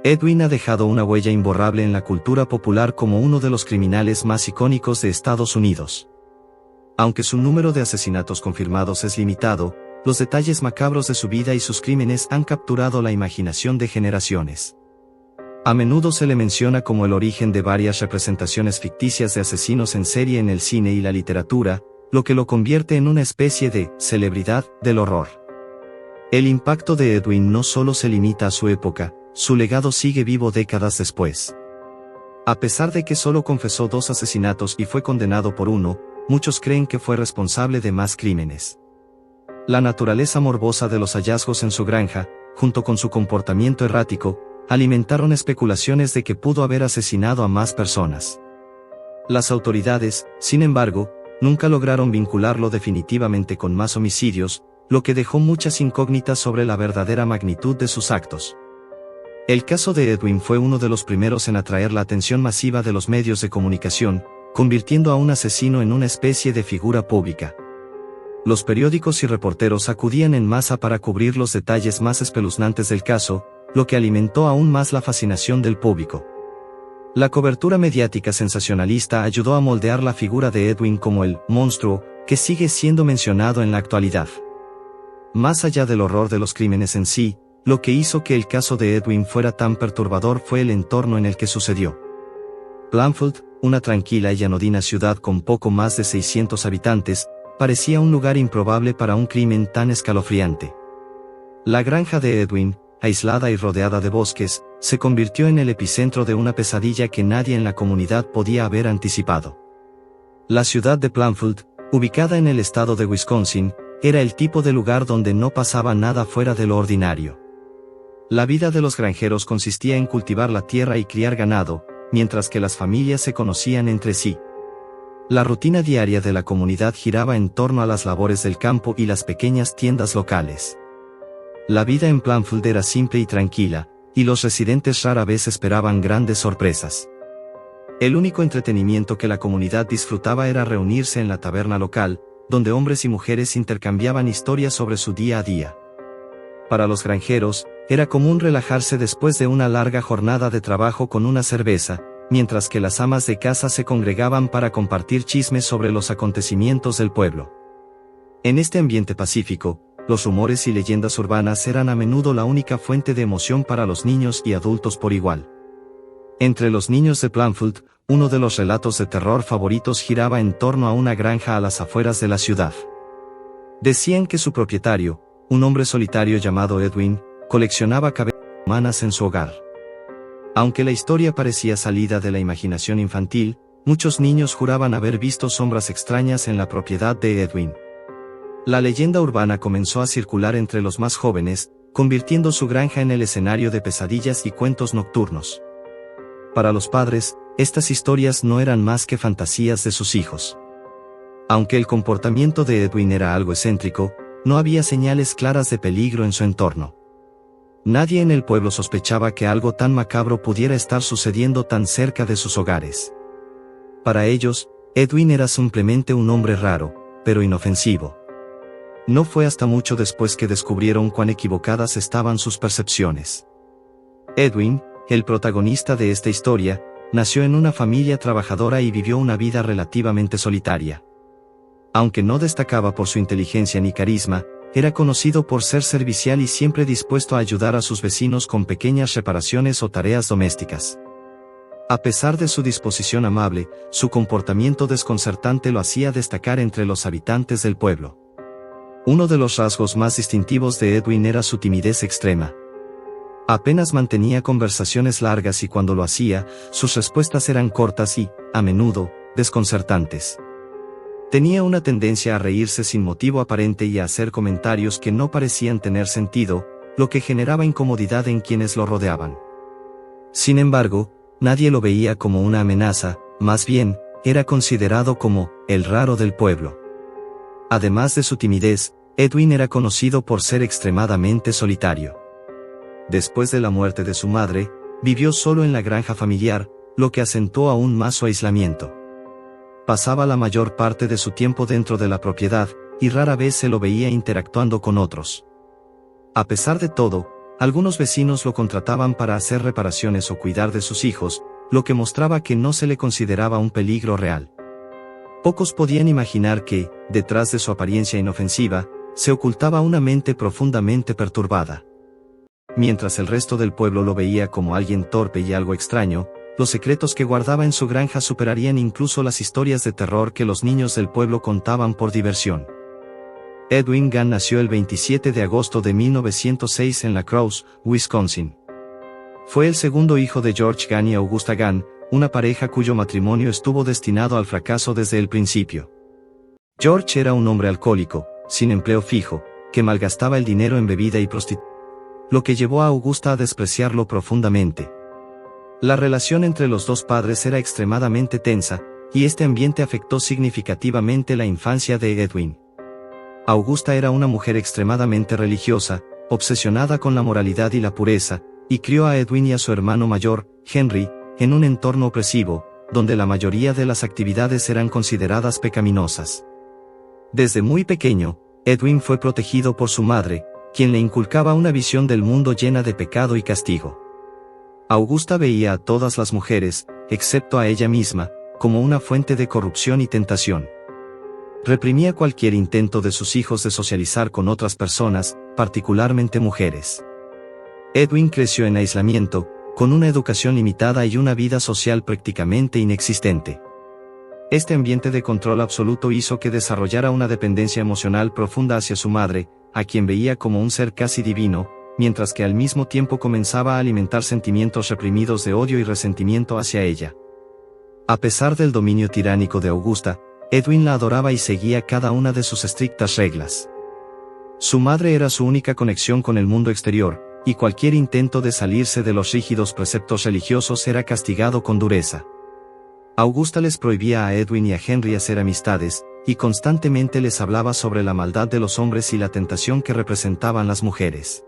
Edwin ha dejado una huella imborrable en la cultura popular como uno de los criminales más icónicos de Estados Unidos. Aunque su número de asesinatos confirmados es limitado, los detalles macabros de su vida y sus crímenes han capturado la imaginación de generaciones. A menudo se le menciona como el origen de varias representaciones ficticias de asesinos en serie en el cine y la literatura, lo que lo convierte en una especie de celebridad del horror. El impacto de Edwin no solo se limita a su época, su legado sigue vivo décadas después. A pesar de que solo confesó 2 asesinatos y fue condenado por uno, muchos creen que fue responsable de más crímenes. La naturaleza morbosa de los hallazgos en su granja, junto con su comportamiento errático, alimentaron especulaciones de que pudo haber asesinado a más personas. Las autoridades, sin embargo, nunca lograron vincularlo definitivamente con más homicidios, lo que dejó muchas incógnitas sobre la verdadera magnitud de sus actos. El caso de Edwin fue uno de los primeros en atraer la atención masiva de los medios de comunicación, convirtiendo a un asesino en una especie de figura pública. Los periódicos y reporteros acudían en masa para cubrir los detalles más espeluznantes del caso, lo que alimentó aún más la fascinación del público. La cobertura mediática sensacionalista ayudó a moldear la figura de Edwin como el monstruo que sigue siendo mencionado en la actualidad. Más allá del horror de los crímenes en sí, lo que hizo que el caso de Edwin fuera tan perturbador fue el entorno en el que sucedió. Plainfield, una tranquila y anodina ciudad con poco más de 600 habitantes, parecía un lugar improbable para un crimen tan escalofriante. La granja de Edwin, aislada y rodeada de bosques, se convirtió en el epicentro de una pesadilla que nadie en la comunidad podía haber anticipado. La ciudad de Plainfield, ubicada en el estado de Wisconsin, era el tipo de lugar donde no pasaba nada fuera de lo ordinario. La vida de los granjeros consistía en cultivar la tierra y criar ganado, mientras que las familias se conocían entre sí. La rutina diaria de la comunidad giraba en torno a las labores del campo y las pequeñas tiendas locales. La vida en Plainfield era simple y tranquila, y los residentes rara vez esperaban grandes sorpresas. El único entretenimiento que la comunidad disfrutaba era reunirse en la taberna local, donde hombres y mujeres intercambiaban historias sobre su día a día. Para los granjeros, era común relajarse después de una larga jornada de trabajo con una cerveza, mientras que las amas de casa se congregaban para compartir chismes sobre los acontecimientos del pueblo. En este ambiente pacífico, los rumores y leyendas urbanas eran a menudo la única fuente de emoción para los niños y adultos por igual. Entre los niños de Plainfield, uno de los relatos de terror favoritos giraba en torno a una granja a las afueras de la ciudad. Decían que su propietario, un hombre solitario llamado Edwin, coleccionaba cabezas humanas en su hogar. Aunque la historia parecía salida de la imaginación infantil, muchos niños juraban haber visto sombras extrañas en la propiedad de Edwin. La leyenda urbana comenzó a circular entre los más jóvenes, convirtiendo su granja en el escenario de pesadillas y cuentos nocturnos. Para los padres, estas historias no eran más que fantasías de sus hijos. Aunque el comportamiento de Edwin era algo excéntrico, no había señales claras de peligro en su entorno. Nadie en el pueblo sospechaba que algo tan macabro pudiera estar sucediendo tan cerca de sus hogares. Para ellos, Edwin era simplemente un hombre raro, pero inofensivo. No fue hasta mucho después que descubrieron cuán equivocadas estaban sus percepciones. Edwin, el protagonista de esta historia, nació en una familia trabajadora y vivió una vida relativamente solitaria. Aunque no destacaba por su inteligencia ni carisma, era conocido por ser servicial y siempre dispuesto a ayudar a sus vecinos con pequeñas reparaciones o tareas domésticas. A pesar de su disposición amable, su comportamiento desconcertante lo hacía destacar entre los habitantes del pueblo. Uno de los rasgos más distintivos de Edwin era su timidez extrema. Apenas mantenía conversaciones largas y cuando lo hacía, sus respuestas eran cortas y, a menudo, desconcertantes. Tenía una tendencia a reírse sin motivo aparente y a hacer comentarios que no parecían tener sentido, lo que generaba incomodidad en quienes lo rodeaban. Sin embargo, nadie lo veía como una amenaza, más bien, era considerado como el raro del pueblo. Además de su timidez, Edwin era conocido por ser extremadamente solitario. Después de la muerte de su madre, vivió solo en la granja familiar, lo que acentuó aún más su aislamiento. Pasaba la mayor parte de su tiempo dentro de la propiedad, y rara vez se lo veía interactuando con otros. A pesar de todo, Algunos vecinos lo contrataban para hacer reparaciones o cuidar de sus hijos, lo que mostraba que no se le consideraba un peligro real. Pocos podían imaginar que, detrás de su apariencia inofensiva, se ocultaba una mente profundamente perturbada. Mientras el resto del pueblo lo veía como alguien torpe y algo extraño, los secretos que guardaba en su granja superarían incluso las historias de terror que los niños del pueblo contaban por diversión. Edwin Gant nació el 27 de agosto de 1906 en La Crosse, Wisconsin. Fue el segundo hijo de George Gant y Augusta Gant, una pareja cuyo matrimonio estuvo destinado al fracaso desde el principio. George era un hombre alcohólico, sin empleo fijo, que malgastaba el dinero en bebida y prostitución, lo que llevó a Augusta a despreciarlo profundamente. La relación entre los dos padres era extremadamente tensa, y este ambiente afectó significativamente la infancia de Edwin. Augusta era una mujer extremadamente religiosa, obsesionada con la moralidad y la pureza, y crió a Edwin y a su hermano mayor, Henry, en un entorno opresivo, donde la mayoría de las actividades eran consideradas pecaminosas. Desde muy pequeño, Edwin fue protegido por su madre, quien le inculcaba una visión del mundo llena de pecado y castigo. Augusta veía a todas las mujeres, excepto a ella misma, como una fuente de corrupción y tentación. Reprimía cualquier intento de sus hijos de socializar con otras personas, particularmente mujeres. Edwin creció en aislamiento, con una educación limitada y una vida social prácticamente inexistente. Este ambiente de control absoluto hizo que desarrollara una dependencia emocional profunda hacia su madre, a quien veía como un ser casi divino, mientras que al mismo tiempo comenzaba a alimentar sentimientos reprimidos de odio y resentimiento hacia ella. A pesar del dominio tiránico de Augusta, Edwin la adoraba y seguía cada una de sus estrictas reglas. Su madre era su única conexión con el mundo exterior, y cualquier intento de salirse de los rígidos preceptos religiosos era castigado con dureza. Augusta les prohibía a Edwin y a Henry hacer amistades, y constantemente les hablaba sobre la maldad de los hombres y la tentación que representaban las mujeres.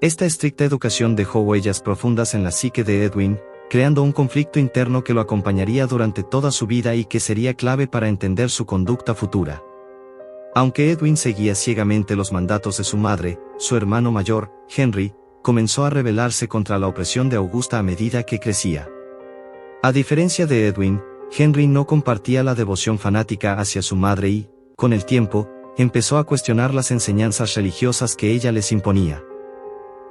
Esta estricta educación dejó huellas profundas en la psique de Edwin, creando un conflicto interno que lo acompañaría durante toda su vida y que sería clave para entender su conducta futura. Aunque Edwin seguía ciegamente los mandatos de su madre, su hermano mayor, Henry, comenzó a rebelarse contra la opresión de Augusta a medida que crecía. A diferencia de Edwin, Henry no compartía la devoción fanática hacia su madre y, con el tiempo, empezó a cuestionar las enseñanzas religiosas que ella les imponía.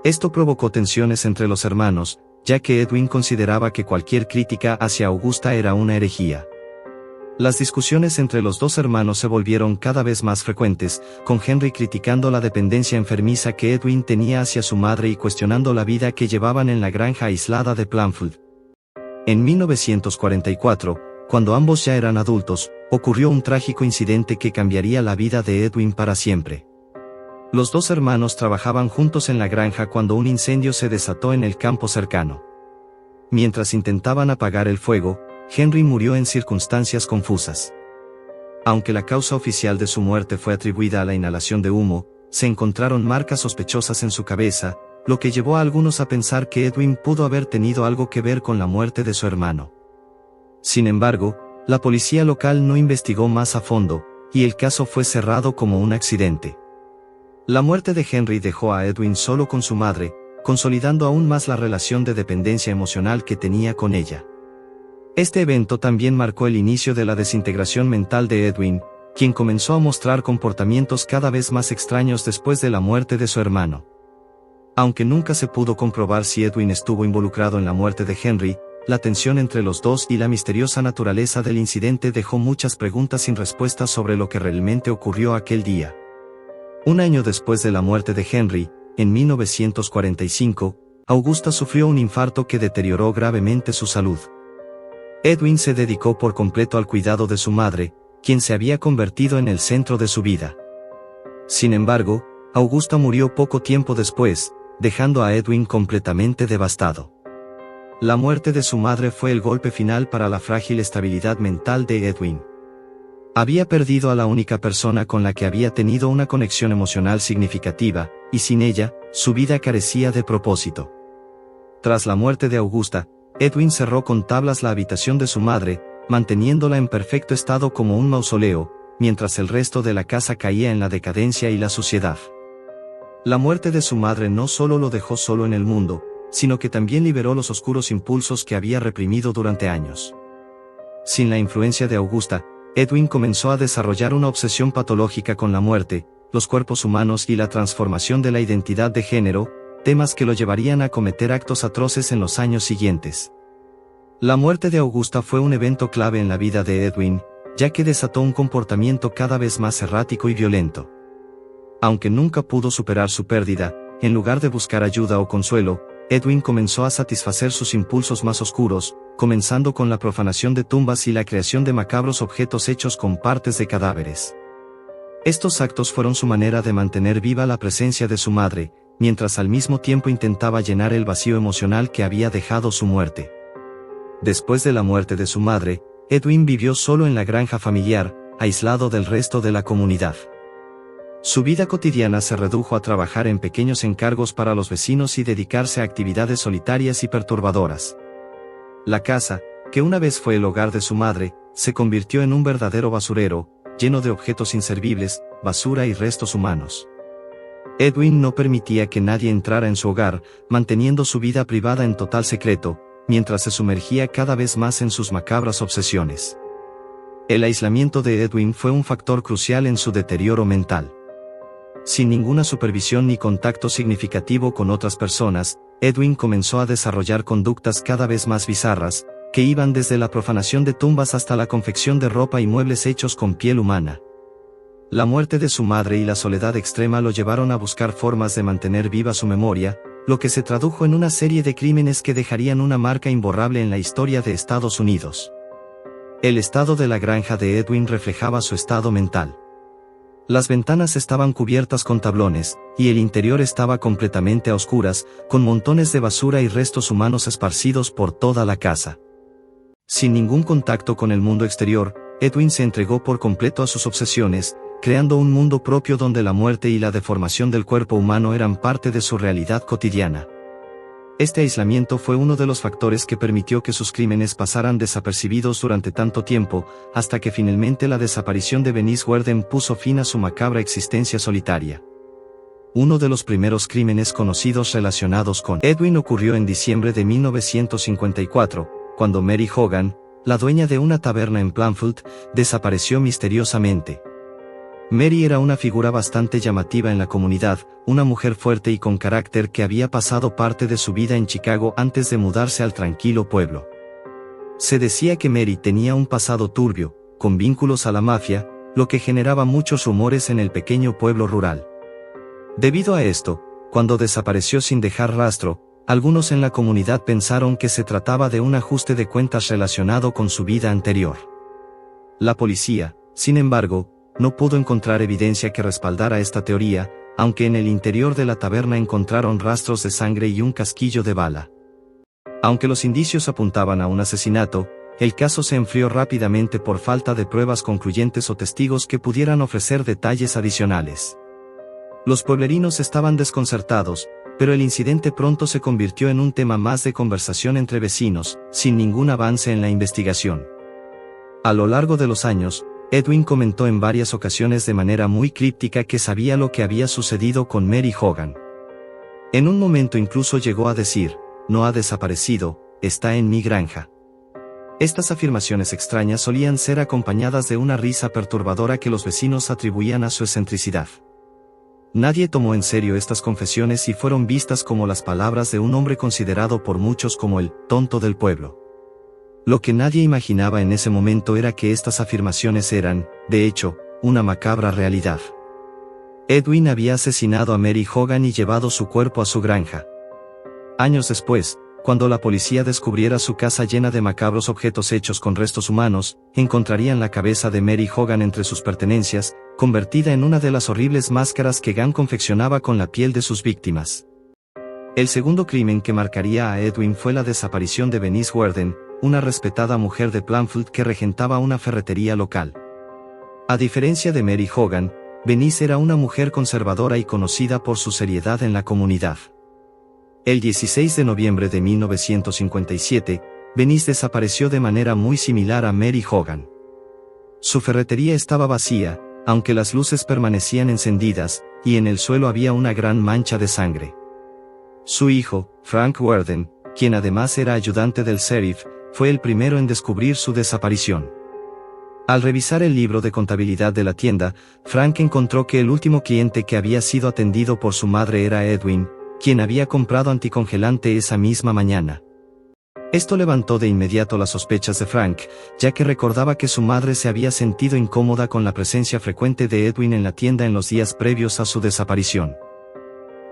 Esto provocó tensiones entre los hermanos, ya que Edwin consideraba que cualquier crítica hacia Augusta era una herejía. Las discusiones entre los dos hermanos se volvieron cada vez más frecuentes, con Henry criticando la dependencia enfermiza que Edwin tenía hacia su madre y cuestionando la vida que llevaban en la granja aislada de Plumfield. En 1944, cuando ambos ya eran adultos, ocurrió un trágico incidente que cambiaría la vida de Edwin para siempre. Los dos hermanos trabajaban juntos en la granja cuando un incendio se desató en el campo cercano. Mientras intentaban apagar el fuego, Henry murió en circunstancias confusas. Aunque la causa oficial de su muerte fue atribuida a la inhalación de humo, se encontraron marcas sospechosas en su cabeza, lo que llevó a algunos a pensar que Edwin pudo haber tenido algo que ver con la muerte de su hermano. Sin embargo, la policía local no investigó más a fondo, y el caso fue cerrado como un accidente. La muerte de Henry dejó a Edwin solo con su madre, consolidando aún más la relación de dependencia emocional que tenía con ella. Este evento también marcó el inicio de la desintegración mental de Edwin, quien comenzó a mostrar comportamientos cada vez más extraños después de la muerte de su hermano. Aunque nunca se pudo comprobar si Edwin estuvo involucrado en la muerte de Henry, la tensión entre los dos y la misteriosa naturaleza del incidente dejó muchas preguntas sin respuesta sobre lo que realmente ocurrió aquel día. Un año después de la muerte de Henry, en 1945, Augusta sufrió un infarto que deterioró gravemente su salud. Edwin se dedicó por completo al cuidado de su madre, quien se había convertido en el centro de su vida. Sin embargo, Augusta murió poco tiempo después, dejando a Edwin completamente devastado. La muerte de su madre fue el golpe final para la frágil estabilidad mental de Edwin. Había perdido a la única persona con la que había tenido una conexión emocional significativa, y sin ella, su vida carecía de propósito. Tras la muerte de Augusta, Edwin cerró con tablas la habitación de su madre, manteniéndola en perfecto estado como un mausoleo, mientras el resto de la casa caía en la decadencia y la suciedad. La muerte de su madre no solo lo dejó solo en el mundo, sino que también liberó los oscuros impulsos que había reprimido durante años. Sin la influencia de Augusta, Edwin comenzó a desarrollar una obsesión patológica con la muerte, los cuerpos humanos y la transformación de la identidad de género, temas que lo llevarían a cometer actos atroces en los años siguientes. La muerte de Augusta fue un evento clave en la vida de Edwin, ya que desató un comportamiento cada vez más errático y violento. Aunque nunca pudo superar su pérdida, en lugar de buscar ayuda o consuelo, Edwin comenzó a satisfacer sus impulsos más oscuros, comenzando con la profanación de tumbas y la creación de macabros objetos hechos con partes de cadáveres. Estos actos fueron su manera de mantener viva la presencia de su madre, mientras al mismo tiempo intentaba llenar el vacío emocional que había dejado su muerte. Después de la muerte de su madre, Edwin vivió solo en la granja familiar, aislado del resto de la comunidad. Su vida cotidiana se redujo a trabajar en pequeños encargos para los vecinos y dedicarse a actividades solitarias y perturbadoras. La casa, que una vez fue el hogar de su madre, se convirtió en un verdadero basurero, lleno de objetos inservibles, basura y restos humanos. Edwin no permitía que nadie entrara en su hogar, manteniendo su vida privada en total secreto, mientras se sumergía cada vez más en sus macabras obsesiones. El aislamiento de Edwin fue un factor crucial en su deterioro mental. Sin ninguna supervisión ni contacto significativo con otras personas, Edwin comenzó a desarrollar conductas cada vez más bizarras, que iban desde la profanación de tumbas hasta la confección de ropa y muebles hechos con piel humana. La muerte de su madre y la soledad extrema lo llevaron a buscar formas de mantener viva su memoria, lo que se tradujo en una serie de crímenes que dejarían una marca imborrable en la historia de Estados Unidos. El estado de la granja de Edwin reflejaba su estado mental. Las ventanas estaban cubiertas con tablones, y el interior estaba completamente a oscuras, con montones de basura y restos humanos esparcidos por toda la casa. Sin ningún contacto con el mundo exterior, Edwin se entregó por completo a sus obsesiones, creando un mundo propio donde la muerte y la deformación del cuerpo humano eran parte de su realidad cotidiana. Este aislamiento fue uno de los factores que permitió que sus crímenes pasaran desapercibidos durante tanto tiempo, hasta que finalmente la desaparición de Bernice Worden puso fin a su macabra existencia solitaria. Uno de los primeros crímenes conocidos relacionados con Edwin ocurrió en diciembre de 1954, cuando Mary Hogan, la dueña de una taberna en Plainfield, desapareció misteriosamente. Mary era una figura bastante llamativa en la comunidad, una mujer fuerte y con carácter que había pasado parte de su vida en Chicago antes de mudarse al tranquilo pueblo. Se decía que Mary tenía un pasado turbio, con vínculos a la mafia, lo que generaba muchos rumores en el pequeño pueblo rural. Debido a esto, cuando desapareció sin dejar rastro, algunos en la comunidad pensaron que se trataba de un ajuste de cuentas relacionado con su vida anterior. La policía, sin embargo, no pudo encontrar evidencia que respaldara esta teoría, aunque en el interior de la taberna encontraron rastros de sangre y un casquillo de bala. Aunque los indicios apuntaban a un asesinato, el caso se enfrió rápidamente por falta de pruebas concluyentes o testigos que pudieran ofrecer detalles adicionales. Los pueblerinos estaban desconcertados, pero el incidente pronto se convirtió en un tema más de conversación entre vecinos, sin ningún avance en la investigación. A lo largo de los años, Edwin comentó en varias ocasiones de manera muy críptica que sabía lo que había sucedido con Mary Hogan. En un momento incluso llegó a decir, "No ha desaparecido, está en mi granja". Estas afirmaciones extrañas solían ser acompañadas de una risa perturbadora que los vecinos atribuían a su excentricidad. Nadie tomó en serio estas confesiones y fueron vistas como las palabras de un hombre considerado por muchos como el tonto del pueblo. Lo que nadie imaginaba en ese momento era que estas afirmaciones eran, de hecho, una macabra realidad. Edwin había asesinado a Mary Hogan y llevado su cuerpo a su granja. Años después, cuando la policía descubriera su casa llena de macabros objetos hechos con restos humanos, encontrarían la cabeza de Mary Hogan entre sus pertenencias, convertida en una de las horribles máscaras que Gunn confeccionaba con la piel de sus víctimas. El segundo crimen que marcaría a Edwin fue la desaparición de Bernice Worden, una respetada mujer de Plainfield que regentaba una ferretería local. A diferencia de Mary Hogan, Bernice era una mujer conservadora y conocida por su seriedad en la comunidad. El 16 de noviembre de 1957, Bernice desapareció de manera muy similar a Mary Hogan. Su ferretería estaba vacía, aunque las luces permanecían encendidas, y en el suelo había una gran mancha de sangre. Su hijo, Frank Warden, quien además era ayudante del sheriff, fue el primero en descubrir su desaparición. Al revisar el libro de contabilidad de la tienda, Frank encontró que el último cliente que había sido atendido por su madre era Edwin, quien había comprado anticongelante esa misma mañana. Esto levantó de inmediato las sospechas de Frank, ya que recordaba que su madre se había sentido incómoda con la presencia frecuente de Edwin en la tienda en los días previos a su desaparición.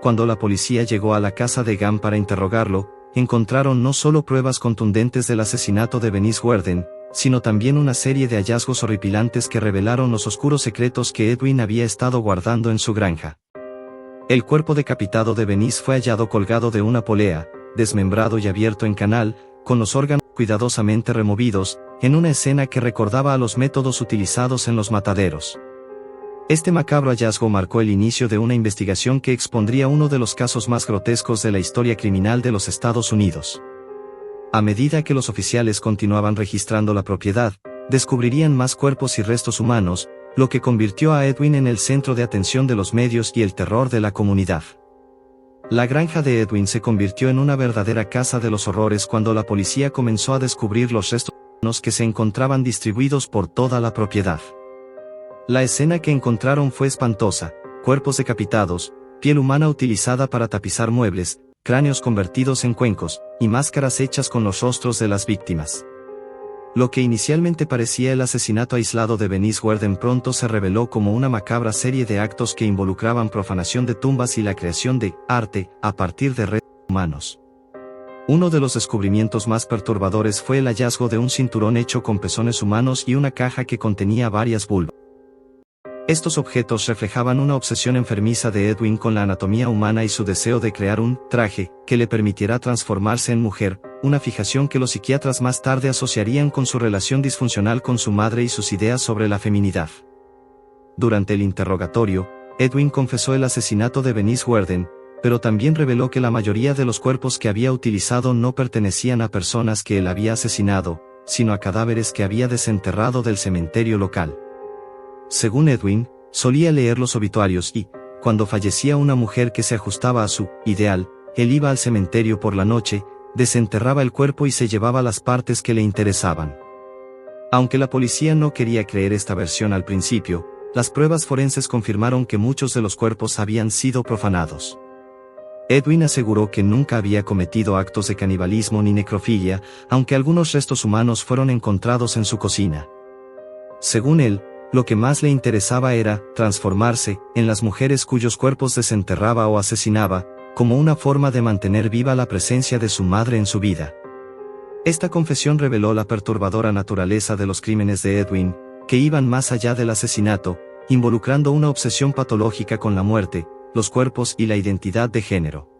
Cuando la policía llegó a la casa de Gunn para interrogarlo, encontraron no solo pruebas contundentes del asesinato de Bernice Worden, sino también una serie de hallazgos horripilantes que revelaron los oscuros secretos que Edwin había estado guardando en su granja. El cuerpo decapitado de Bernice fue hallado colgado de una polea, desmembrado y abierto en canal, con los órganos cuidadosamente removidos, en una escena que recordaba a los métodos utilizados en los mataderos. Este macabro hallazgo marcó el inicio de una investigación que expondría uno de los casos más grotescos de la historia criminal de los Estados Unidos. A medida que los oficiales continuaban registrando la propiedad, descubrirían más cuerpos y restos humanos, lo que convirtió a Edwin en el centro de atención de los medios y el terror de la comunidad. La granja de Edwin se convirtió en una verdadera casa de los horrores cuando la policía comenzó a descubrir los restos humanos que se encontraban distribuidos por toda la propiedad. La escena que encontraron fue espantosa: cuerpos decapitados, piel humana utilizada para tapizar muebles, cráneos convertidos en cuencos, y máscaras hechas con los rostros de las víctimas. Lo que inicialmente parecía el asesinato aislado de Bernice Worden pronto se reveló como una macabra serie de actos que involucraban profanación de tumbas y la creación de arte a partir de restos humanos. Uno de los descubrimientos más perturbadores fue el hallazgo de un cinturón hecho con pezones humanos y una caja que contenía varias vulvas. Estos objetos reflejaban una obsesión enfermiza de Edwin con la anatomía humana y su deseo de crear un traje que le permitiera transformarse en mujer, una fijación que los psiquiatras más tarde asociarían con su relación disfuncional con su madre y sus ideas sobre la feminidad. Durante el interrogatorio, Edwin confesó el asesinato de Bernice Worden, pero también reveló que la mayoría de los cuerpos que había utilizado no pertenecían a personas que él había asesinado, sino a cadáveres que había desenterrado del cementerio local. Según Edwin, solía leer los obituarios y, cuando fallecía una mujer que se ajustaba a su ideal, él iba al cementerio por la noche, desenterraba el cuerpo y se llevaba las partes que le interesaban. Aunque la policía no quería creer esta versión al principio, las pruebas forenses confirmaron que muchos de los cuerpos habían sido profanados. Edwin aseguró que nunca había cometido actos de canibalismo ni necrofilia, aunque algunos restos humanos fueron encontrados en su cocina. Según él, lo que más le interesaba era transformarse en las mujeres cuyos cuerpos desenterraba o asesinaba, como una forma de mantener viva la presencia de su madre en su vida. Esta confesión reveló la perturbadora naturaleza de los crímenes de Edwin, que iban más allá del asesinato, involucrando una obsesión patológica con la muerte, los cuerpos y la identidad de género.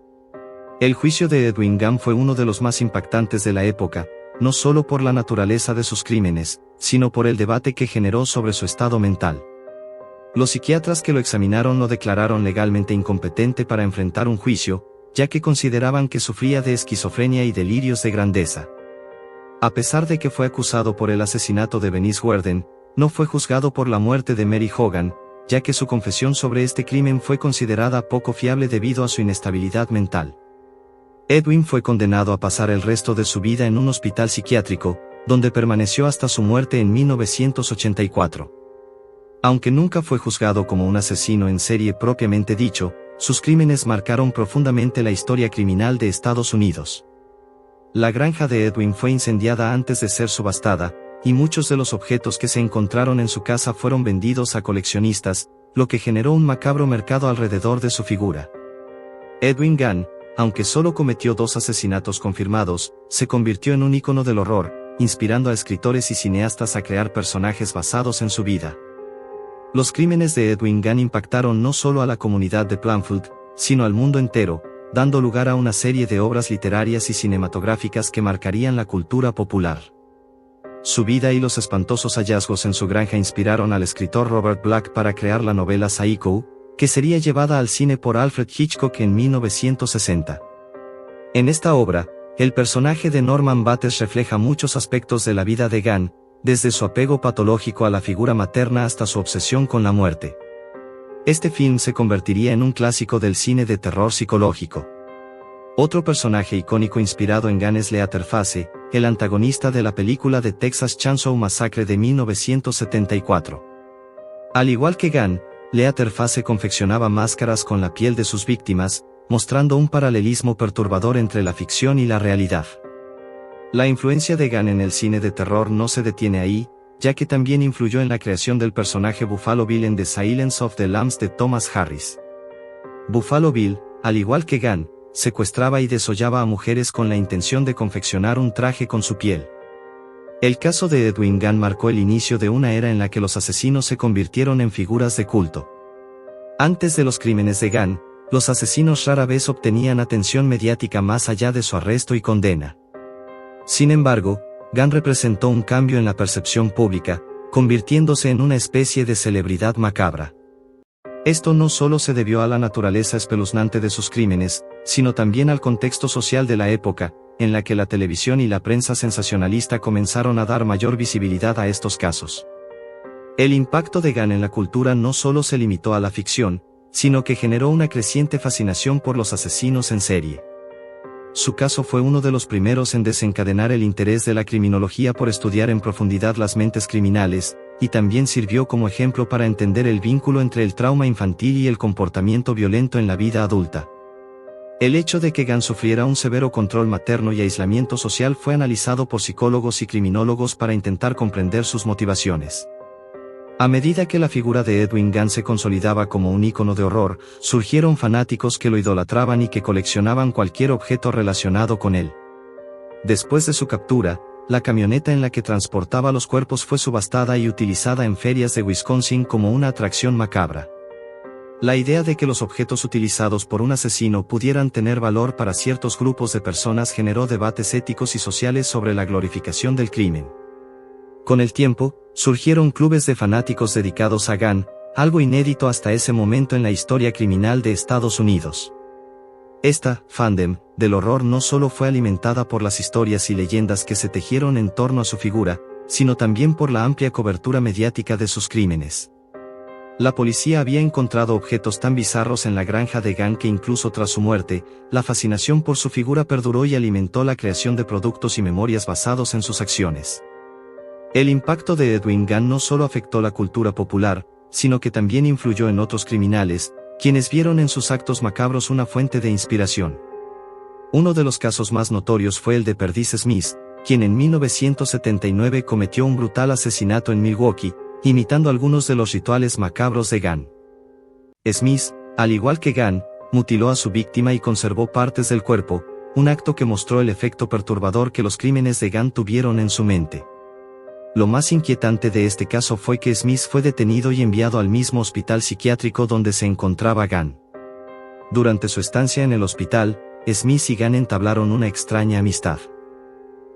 El juicio de Edwin Gunn fue uno de los más impactantes de la época, no solo por la naturaleza de sus crímenes, sino por el debate que generó sobre su estado mental. Los psiquiatras que lo examinaron lo declararon legalmente incompetente para enfrentar un juicio, ya que consideraban que sufría de esquizofrenia y delirios de grandeza. A pesar de que fue acusado por el asesinato de Bernice Worden, no fue juzgado por la muerte de Mary Hogan, ya que su confesión sobre este crimen fue considerada poco fiable debido a su inestabilidad mental. Edwin fue condenado a pasar el resto de su vida en un hospital psiquiátrico, donde permaneció hasta su muerte en 1984. Aunque nunca fue juzgado como un asesino en serie propiamente dicho, sus crímenes marcaron profundamente la historia criminal de Estados Unidos. La granja de Edwin fue incendiada antes de ser subastada, y muchos de los objetos que se encontraron en su casa fueron vendidos a coleccionistas, lo que generó un macabro mercado alrededor de su figura. Edwin Gunn, aunque solo cometió 2 asesinatos confirmados, se convirtió en un ícono del horror, inspirando a escritores y cineastas a crear personajes basados en su vida. Los crímenes de Edwin Gunn impactaron no solo a la comunidad de Plainfield, sino al mundo entero, dando lugar a una serie de obras literarias y cinematográficas que marcarían la cultura popular. Su vida y los espantosos hallazgos en su granja inspiraron al escritor Robert Black para crear la novela Psycho, que sería llevada al cine por Alfred Hitchcock en 1960. En esta obra, el personaje de Norman Bates refleja muchos aspectos de la vida de Gunn, desde su apego patológico a la figura materna hasta su obsesión con la muerte. Este film se convertiría en un clásico del cine de terror psicológico. Otro personaje icónico inspirado en Gunn es Leatherface, el antagonista de la película de Texas Chainsaw Massacre de 1974. Al igual que Gunn, Leatherface confeccionaba máscaras con la piel de sus víctimas, mostrando un paralelismo perturbador entre la ficción y la realidad. La influencia de Gunn en el cine de terror no se detiene ahí, ya que también influyó en la creación del personaje Buffalo Bill en The Silence of the Lambs de Thomas Harris. Buffalo Bill, al igual que Gunn, secuestraba y desollaba a mujeres con la intención de confeccionar un traje con su piel. El caso de Edwin Gunn marcó el inicio de una era en la que los asesinos se convirtieron en figuras de culto. Antes de los crímenes de Gunn, los asesinos rara vez obtenían atención mediática más allá de su arresto y condena. Sin embargo, Gunn representó un cambio en la percepción pública, convirtiéndose en una especie de celebridad macabra. Esto no solo se debió a la naturaleza espeluznante de sus crímenes, sino también al contexto social de la época, en la que la televisión y la prensa sensacionalista comenzaron a dar mayor visibilidad a estos casos. El impacto de Gunn en la cultura no solo se limitó a la ficción, sino que generó una creciente fascinación por los asesinos en serie. Su caso fue uno de los primeros en desencadenar el interés de la criminología por estudiar en profundidad las mentes criminales, y también sirvió como ejemplo para entender el vínculo entre el trauma infantil y el comportamiento violento en la vida adulta. El hecho de que Gunn sufriera un severo control materno y aislamiento social fue analizado por psicólogos y criminólogos para intentar comprender sus motivaciones. A medida que la figura de Edwin Gunn se consolidaba como un ícono de horror, surgieron fanáticos que lo idolatraban y que coleccionaban cualquier objeto relacionado con él. Después de su captura, la camioneta en la que transportaba los cuerpos fue subastada y utilizada en ferias de Wisconsin como una atracción macabra. La idea de que los objetos utilizados por un asesino pudieran tener valor para ciertos grupos de personas generó debates éticos y sociales sobre la glorificación del crimen. Con el tiempo, surgieron clubes de fanáticos dedicados a Gunn, algo inédito hasta ese momento en la historia criminal de Estados Unidos. Esta fandom del horror no solo fue alimentada por las historias y leyendas que se tejieron en torno a su figura, sino también por la amplia cobertura mediática de sus crímenes. La policía había encontrado objetos tan bizarros en la granja de Gunn que incluso tras su muerte, la fascinación por su figura perduró y alimentó la creación de productos y memorias basados en sus acciones. El impacto de Edwin Gunn no solo afectó la cultura popular, sino que también influyó en otros criminales, quienes vieron en sus actos macabros una fuente de inspiración. Uno de los casos más notorios fue el de Perdiz Smith, quien en 1979 cometió un brutal asesinato en Milwaukee, imitando algunos de los rituales macabros de Gunn. Smith, al igual que Gunn, mutiló a su víctima y conservó partes del cuerpo, un acto que mostró el efecto perturbador que los crímenes de Gunn tuvieron en su mente. Lo más inquietante de este caso fue que Smith fue detenido y enviado al mismo hospital psiquiátrico donde se encontraba Gunn. Durante su estancia en el hospital, Smith y Gunn entablaron una extraña amistad.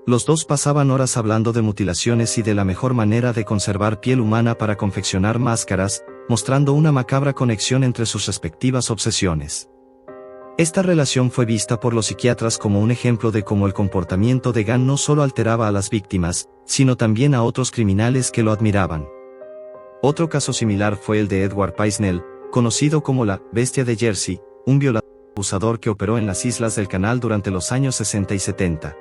Los dos pasaban horas hablando de mutilaciones y de la mejor manera de conservar piel humana para confeccionar máscaras, mostrando una macabra conexión entre sus respectivas obsesiones. Esta relación fue vista por los psiquiatras como un ejemplo de cómo el comportamiento de Gunn no solo alteraba a las víctimas, sino también a otros criminales que lo admiraban. Otro caso similar fue el de Edward Paisnell, conocido como la Bestia de Jersey, un violador abusador que operó en las islas del Canal durante los años 60 y 70.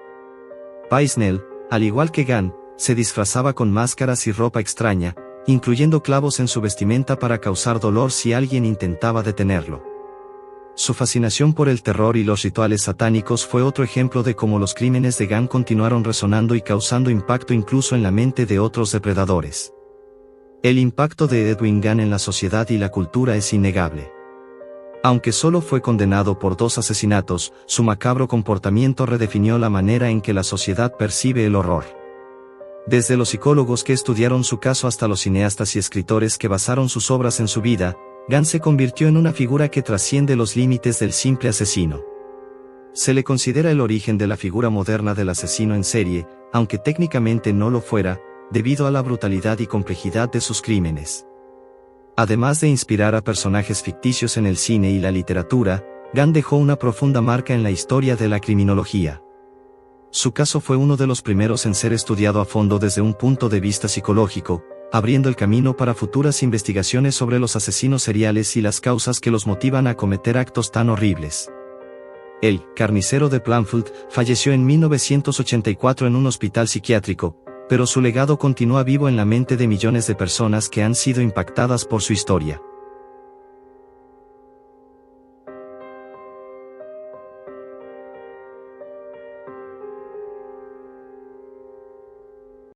Paisnell, al igual que Gunn, se disfrazaba con máscaras y ropa extraña, incluyendo clavos en su vestimenta para causar dolor si alguien intentaba detenerlo. Su fascinación por el terror y los rituales satánicos fue otro ejemplo de cómo los crímenes de Gunn continuaron resonando y causando impacto incluso en la mente de otros depredadores. El impacto de Edwin Gunn en la sociedad y la cultura es innegable. Aunque solo fue condenado por 2 asesinatos, su macabro comportamiento redefinió la manera en que la sociedad percibe el horror. Desde los psicólogos que estudiaron su caso hasta los cineastas y escritores que basaron sus obras en su vida, Gunn se convirtió en una figura que trasciende los límites del simple asesino. Se le considera el origen de la figura moderna del asesino en serie, aunque técnicamente no lo fuera, debido a la brutalidad y complejidad de sus crímenes. Además de inspirar a personajes ficticios en el cine y la literatura, Gunn dejó una profunda marca en la historia de la criminología. Su caso fue uno de los primeros en ser estudiado a fondo desde un punto de vista psicológico, abriendo el camino para futuras investigaciones sobre los asesinos seriales y las causas que los motivan a cometer actos tan horribles. El carnicero de Plainfield falleció en 1984 en un hospital psiquiátrico, pero su legado continúa vivo en la mente de millones de personas que han sido impactadas por su historia.